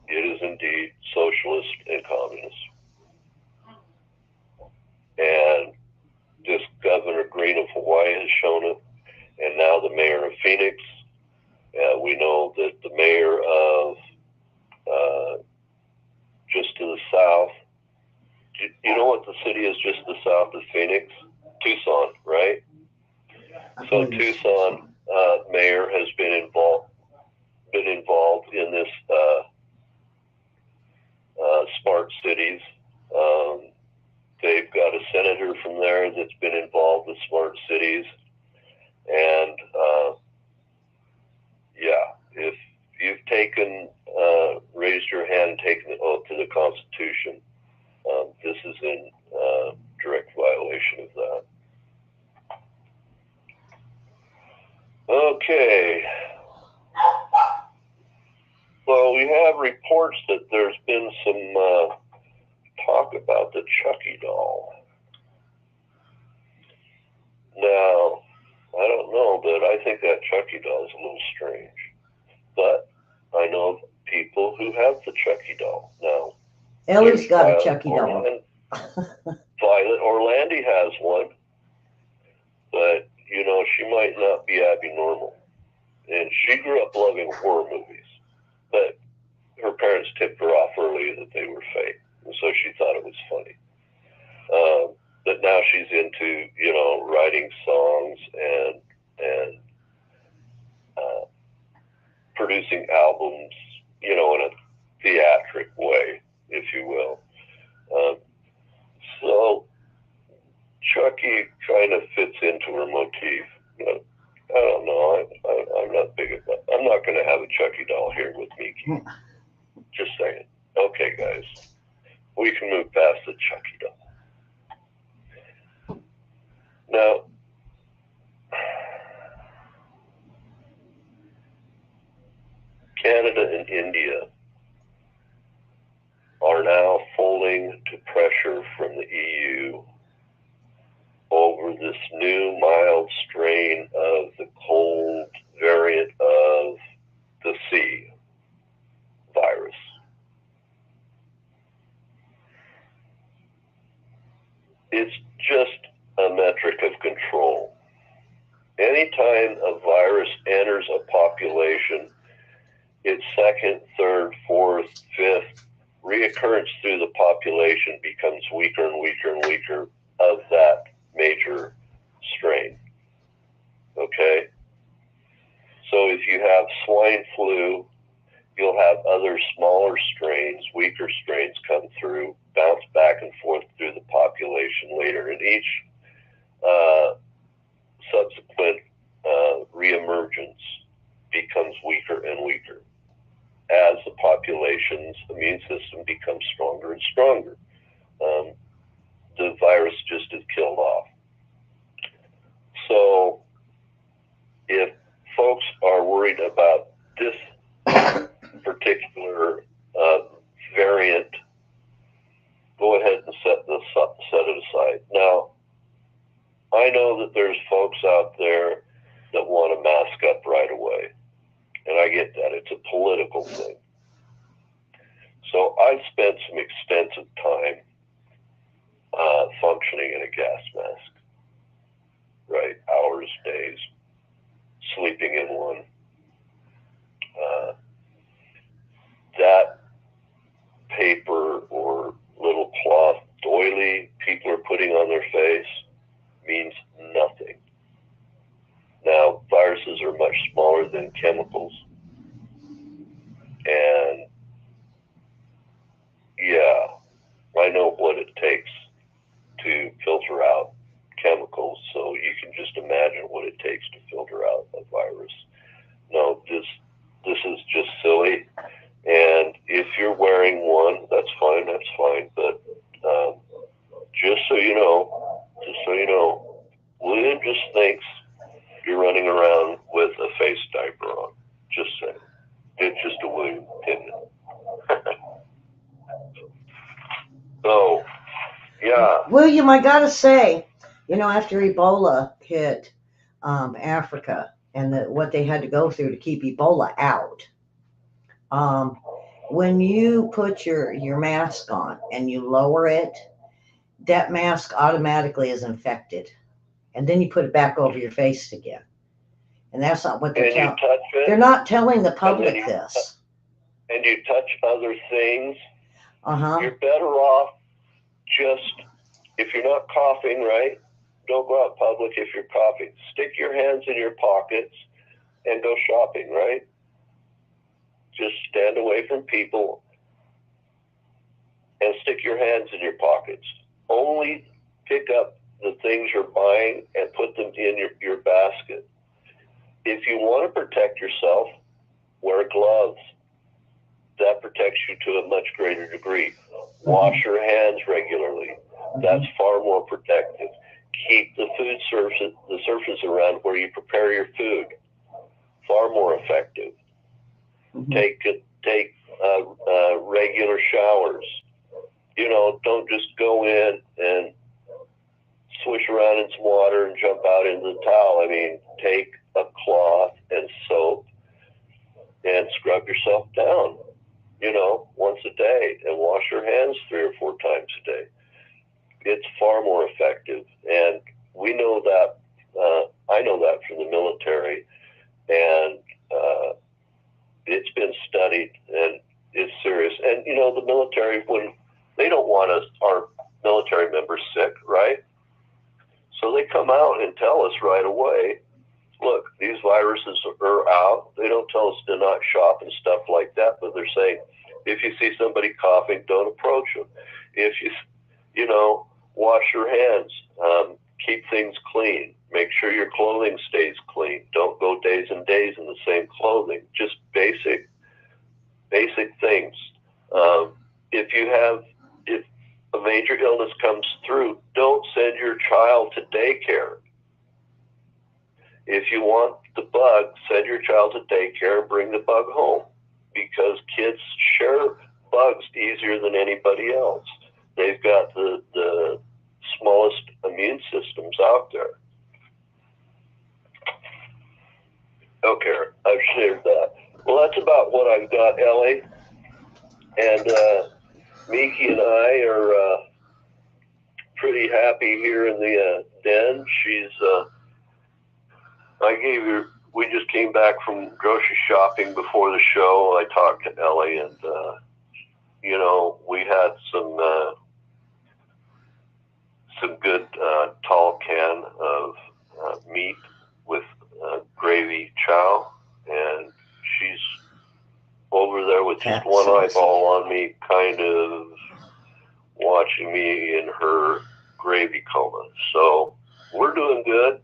it is indeed socialist and communist. And this Governor Green of Hawaii has shown it, and now the mayor of Phoenix. We know that the mayor of just to the south, you know what the city is just to the south of Phoenix? Tucson, right? So Tucson mayor has been involved in this smart cities. They've got a senator from there that's been involved with smart cities, and if you've taken raised your hand and taken the oath to the Constitution, this is in direct violation of that. Okay. Well, we have reports that there's been some talk about the Chucky doll. Now, I don't know, but I think that Chucky doll is a little strange. But I know people who have the Chucky doll. Now, Ellie's got a Chucky doll. Violet Orlandi has one, but you know, she might not be abnormal. And she grew up loving horror movies, but her parents tipped her off early that they were fake, and so she thought it was funny. But now she's into, you know, writing songs and producing albums, you know, in a theatric way, if you will. So Chucky kind of fits into her motif. But I don't know. I'm not big about. I'm not going to have a Chucky doll here with me, Keith. Just saying. Okay, guys, we can move past the Chucky doll. Now, Canada and India are now folding to pressure from the EU over this new mild strain of the cold variant of the C virus. It's just a metric of control. Anytime a virus enters a population, its second, third, fourth, fifth reoccurrence through the population becomes weaker and weaker and weaker of that major strain. Okay? So if you have swine flu, you'll have other smaller strains, weaker strains come through, bounce back and forth through the population later, and each subsequent reemergence becomes weaker and weaker as the population's immune system becomes stronger and stronger. The virus just is killed off. So if folks are worried about this particular variant, go ahead and set it aside. Now, I know that there's folks out there that want to mask up right away, and I get that. It's a political thing. So I've spent some extensive time functioning in a gas mask, right? Hours, days, sleeping in one. That paper or little cloth doily people are putting on their face means nothing. Now, viruses are much smaller than chemicals. And yeah, I know what it takes to filter out chemicals, so you can just imagine what it takes to filter out a virus. No, this is just silly. And if you're wearing one, that's fine, but just so you know, William just thinks you're running around with a face diaper on. Just saying. It's just a William opinion. So, yeah. William, I gotta say, after Ebola hit Africa and what they had to go through to keep Ebola out, when you put your mask on and you lower it, that mask automatically is infected. And then you put it back over your face again. And that's not what they're telling. They're not telling the public this. And you touch other things, Uh-huh. you're better off just, if you're not coughing, right? Don't go out in public if you're coughing. Stick your hands in your pockets and go shopping, right? Just stand away from people and stick your hands in your pockets. Only pick up the things you're buying and put them in your basket. If you want to protect yourself, wear gloves. That protects you to a much greater degree. Wash your hands regularly. That's far more protective. Keep the food surface around where you prepare your food. Far more effective. Take regular showers. Don't just go in and swish around in some water and jump out into the towel. I mean, take a cloth and soap and scrub yourself down, once a day, and wash your hands 3 or 4 times a day. It's far more effective. And we know that, I know that from the military, and it's been studied, and it's serious. And, the military, when they don't want our military members sick, right? So they come out and tell us right away, look, these viruses are out. They don't tell us to not shop and stuff like that, but they're saying, if you see somebody coughing, don't approach them. If you wash your hands, keep things clean. Make sure your clothing stays clean. Don't go days and days in the same clothing. Just basic things. If a major illness comes through, don't send your child to daycare. if you want the bug, send your child to daycare and bring the bug home, because kids share bugs easier than anybody else. They've got the smallest immune systems out there. Okay, I've shared that. Well, that's about what I've got, Ellie. And Miki and I are pretty happy here in the den. We just came back from grocery shopping before the show. I talked to Ellie, and we had some good tall can of meat with gravy chow, and she's over there with just one eyeball on me, kind of watching me in her gravy coma. So we're doing good.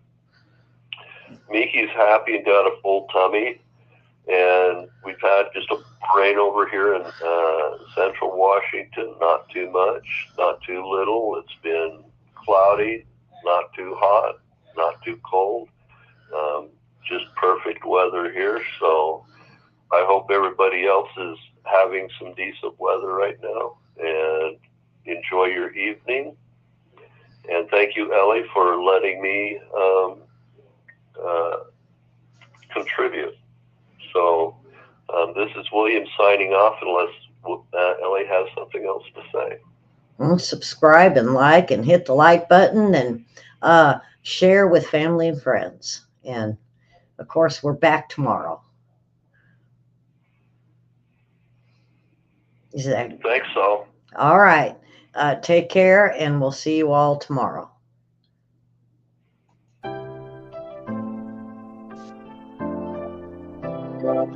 Miki's happy and got a full tummy, and we've had just a rain over here in central Washington. Not too much, not too little. It's been cloudy, not too hot, not too cold. Just perfect weather here. So I hope everybody else is having some decent weather right now, and enjoy your evening. And thank you, Ellie, for letting me contribute. So this is William signing off, unless Ellie has something else to say. Subscribe and like and hit the like button, and share with family and friends. And of course, we're back tomorrow. Thanks, so. All right. Take care, and we'll see you all tomorrow. Well,